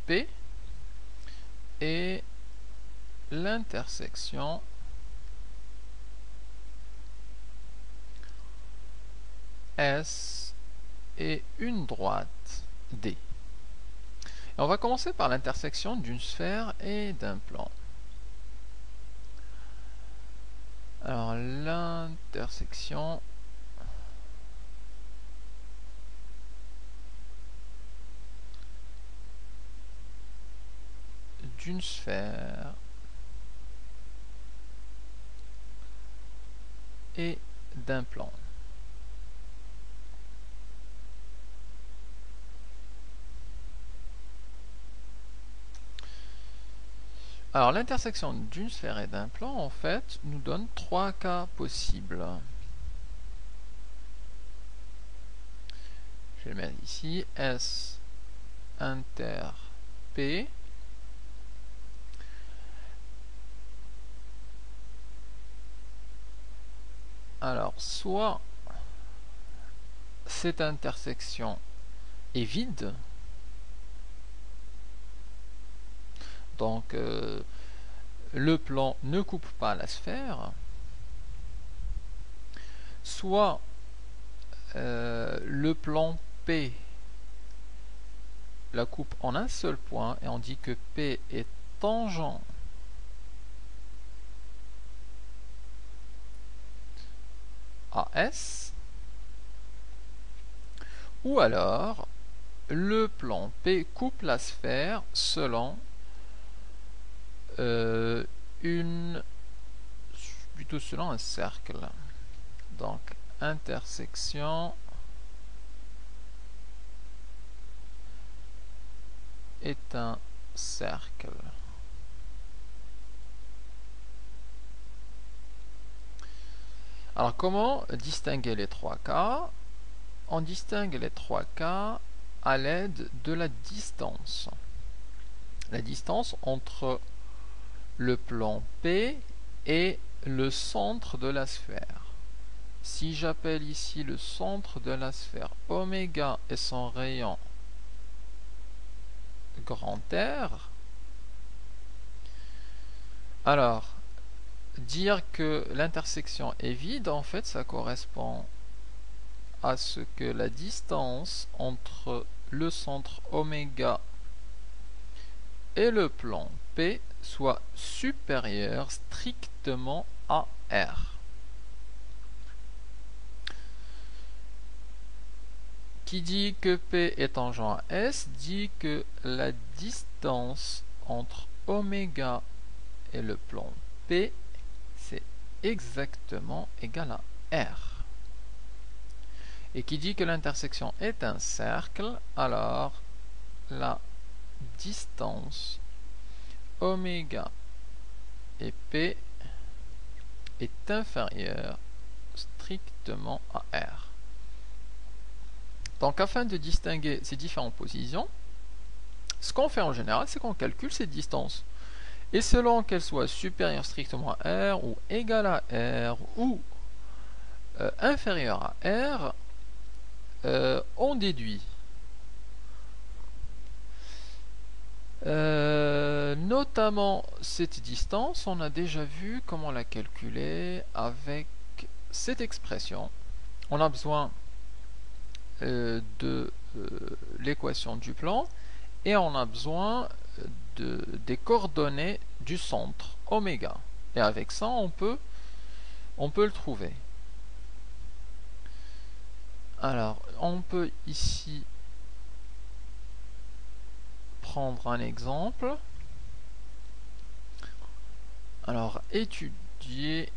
P et l'intersection S et une droite D. Et on va commencer par l'intersection d'une sphère et d'un plan. Alors l'intersection d'une sphère et d'un plan. Alors l'intersection d'une sphère et d'un plan en fait nous donne trois cas possibles. Je vais le mettre ici, S inter P alors soit cette intersection est vide, donc le plan ne coupe pas la sphère, soit le plan P la coupe en un seul point et on dit que P est tangent à S, ou alors le plan P coupe la sphère selon plutôt selon un cercle. Donc intersection est un cercle. Alors comment distinguer les trois cas? On distingue les trois cas à l'aide de la distance. La distance entre le plan P et le centre de la sphère. Si j'appelle ici le centre de la sphère oméga et son rayon grand R, alors dire que l'intersection est vide, en fait ça correspond à ce que la distance entre le centre oméga et le plan P soit supérieure strictement à R. Qui dit que P est tangent à S dit que la distance entre oméga et le plan P c'est exactement égal à R. Et qui dit que l'intersection est un cercle, alors la distance oméga et P est inférieure strictement à R. Donc afin de distinguer ces différentes positions, ce qu'on fait en général, c'est qu'on calcule ces distances. Et selon qu'elles soient supérieures strictement à R, ou égales à R, ou inférieures à R, on déduit. Notamment cette distance, on a déjà vu comment la calculer avec cette expression. On a besoin de l'équation du plan et on a besoin des coordonnées du centre oméga. Et avec ça, on peut le trouver. Alors, on peut ici prendre un exemple. Alors, étudier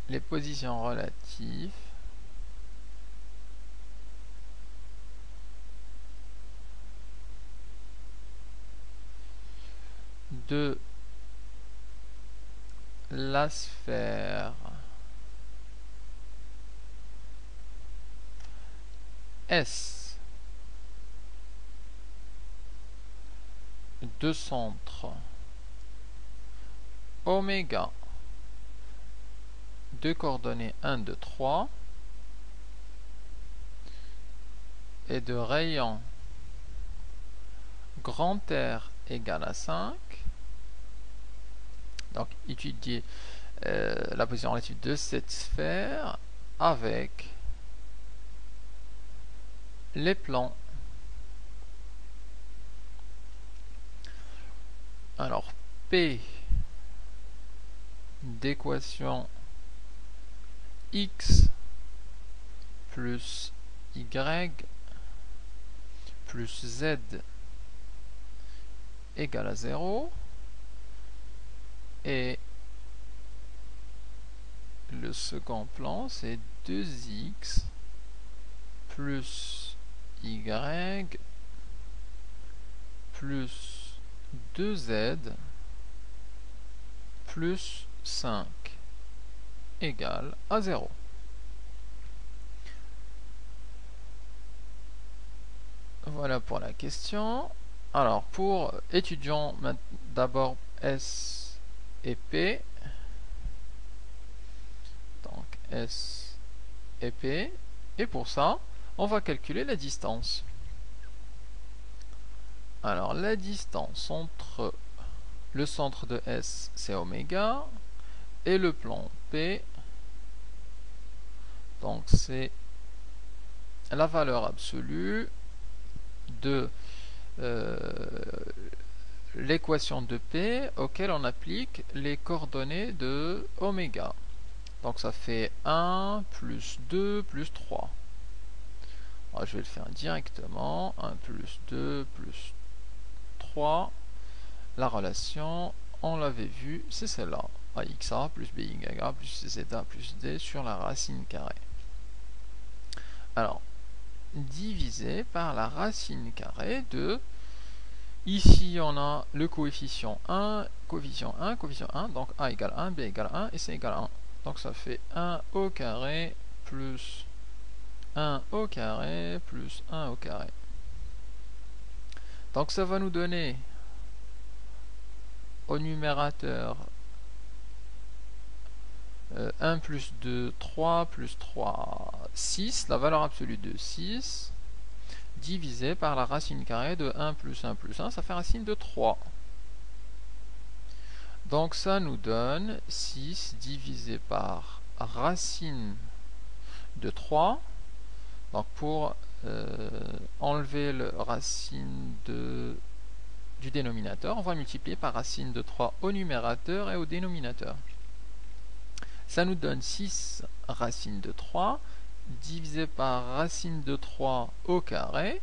les positions relatives de la sphère S de centre oméga de coordonnées 1, 2, 3 et de rayon grand R égale à 5. Donc étudier la position relative de cette sphère avec les plans. Alors P d'équation x plus y plus z égale à 0 et le second plan c'est 2x plus y plus 2z plus 5 égale à 0. Voilà pour la question. Alors pour étudions d'abord S et P. Donc S et P. Et pour ça, on va calculer la distance. Alors la distance entre le centre de S, c'est oméga, et le plan P, donc c'est la valeur absolue de l'équation de P auquel on applique les coordonnées de oméga. Donc ça fait 1 plus 2 plus 3. Alors, je vais le faire directement. 1 plus 2 plus 3. La relation, on l'avait vu, c'est celle-là. AXA plus BYA plus ZA plus D sur la racine carrée. Alors, divisé par la racine carrée de... Ici, on a le coefficient 1, coefficient 1, coefficient 1. Donc A égale 1, B égale 1 et C égale 1. Donc ça fait 1 au carré plus 1 au carré plus 1 au carré. Donc ça va nous donner au numérateur 1 plus 2, 3 plus 3, 6, la valeur absolue de 6, divisé par la racine carrée de 1 plus 1 plus 1, ça fait racine de 3. Donc ça nous donne 6 divisé par racine de 3. Donc pour enlever le racine du dénominateur, on va multiplier par racine de 3 au numérateur et au dénominateur. Ça nous donne 6 racine de 3 divisé par racine de 3 au carré.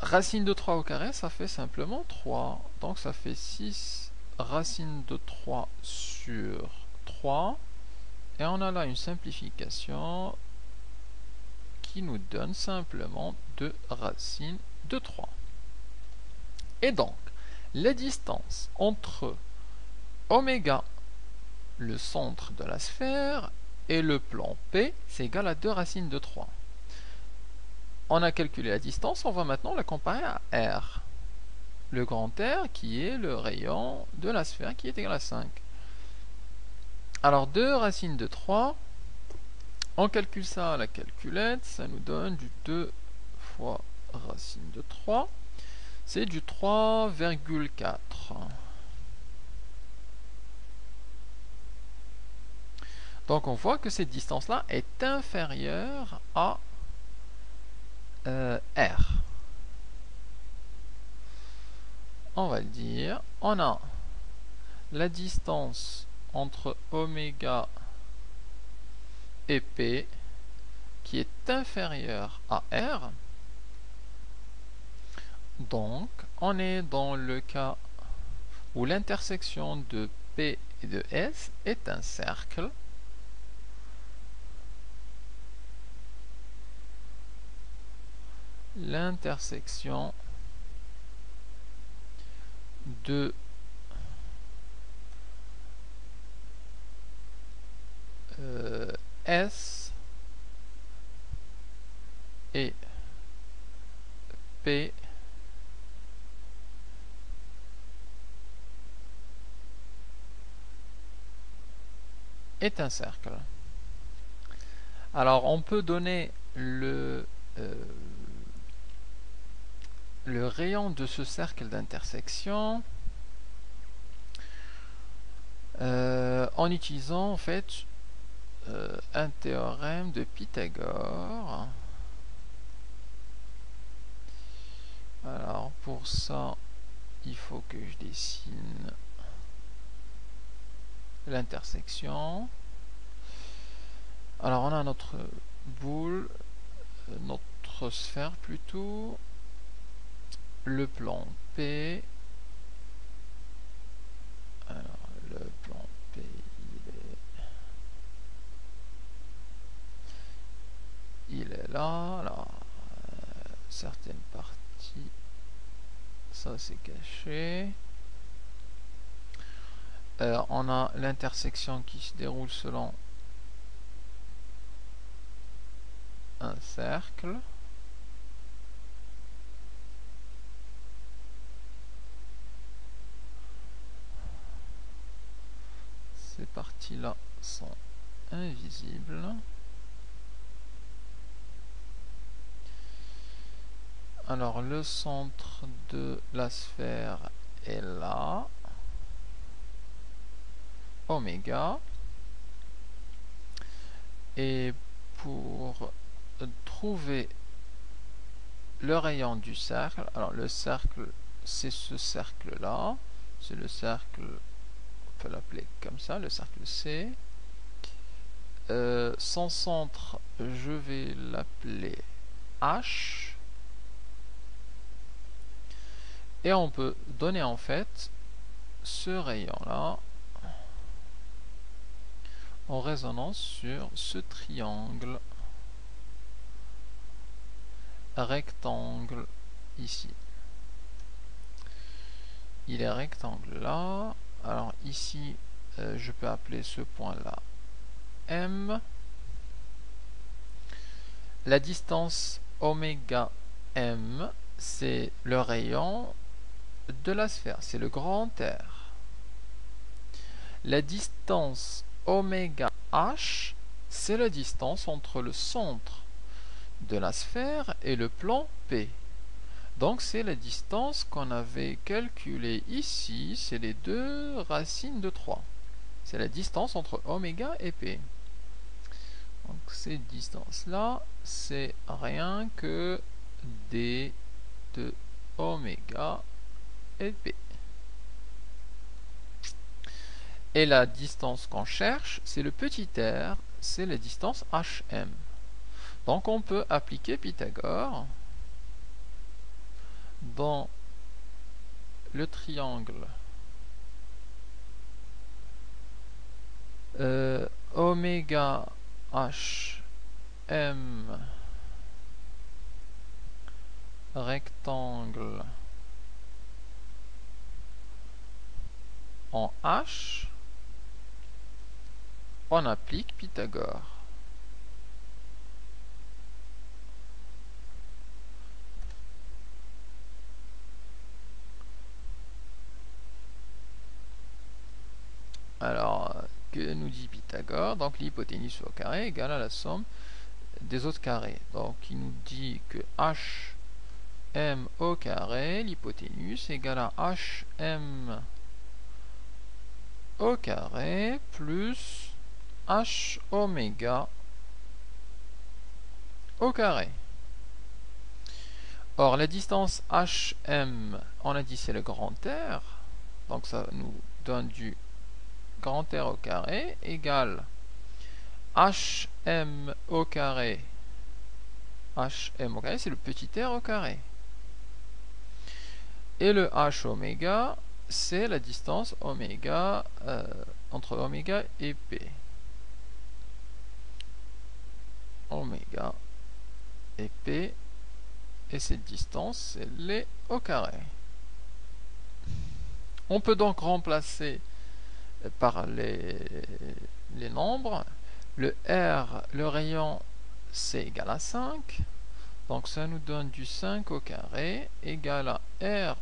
Racine de 3 au carré, ça fait simplement 3. Donc ça fait 6 racine de 3 sur 3. Et on a là une simplification qui nous donne simplement 2 racines de 3. Et donc, la distance entre oméga, le centre de la sphère, et le plan P, c'est égal à 2 racines de 3. On a calculé la distance, on va maintenant la comparer à R. Le grand R qui est le rayon de la sphère qui est égal à 5. Alors 2 racines de 3, on calcule ça à la calculette, ça nous donne du 2 fois racine de 3, c'est du 3,4. Donc on voit que cette distance-là est inférieure à R. On va le dire, on a la distance entre oméga et P qui est inférieure à R. Donc on est dans le cas où l'intersection de P et de S est un cercle. L'intersection de S et P est un cercle. Alors on peut donner le rayon de ce cercle d'intersection en utilisant en fait un théorème de Pythagore. Alors pour ça il faut que je dessine l'intersection. Alors on a notre boule, notre sphère plutôt, le plan P. Alors le plan P il est là. Alors certaines parties, ça c'est caché. On a l'intersection qui se déroule selon un cercle. Ces parties-là sont invisibles. Alors le centre de la sphère est là, oméga, et pour trouver le rayon du cercle, alors le cercle c'est ce cercle là, c'est le cercle, on peut l'appeler comme ça, le cercle C. Son centre je vais l'appeler H, et on peut donner en fait ce rayon là en résonance sur ce triangle rectangle ici. Il est rectangle là. Alors ici je peux appeler ce point là M. La distance oméga M, c'est le rayon de la sphère, c'est le grand R. La distance oméga H, c'est la distance entre le centre de la sphère et le plan P. Donc c'est la distance qu'on avait calculée ici, c'est les deux racines de 3. C'est la distance entre oméga et P. Donc cette distance-là, c'est rien que d de oméga et P. Et la distance qu'on cherche, c'est le petit r, c'est la distance HM. Donc on peut appliquer Pythagore dans le triangle oméga HM rectangle en H, on applique Pythagore. Alors, que nous dit Pythagore? Donc l'hypoténuse au carré égale à la somme des autres carrés. Donc il nous dit que HM au carré, l'hypoténuse, égale à HM au carré plus H oméga au carré. Or la distance HM, on a dit c'est le grand R, donc ça nous donne du grand R au carré égale HM au carré. HM au carré, c'est le petit r au carré. Et le H oméga, c'est la distance oméga entre oméga et P. Oméga et P, et cette distance, c'est les au carré. On peut donc remplacer par les nombres. Le R, le rayon, c'est égal à 5. Donc ça nous donne du 5 au carré égale à R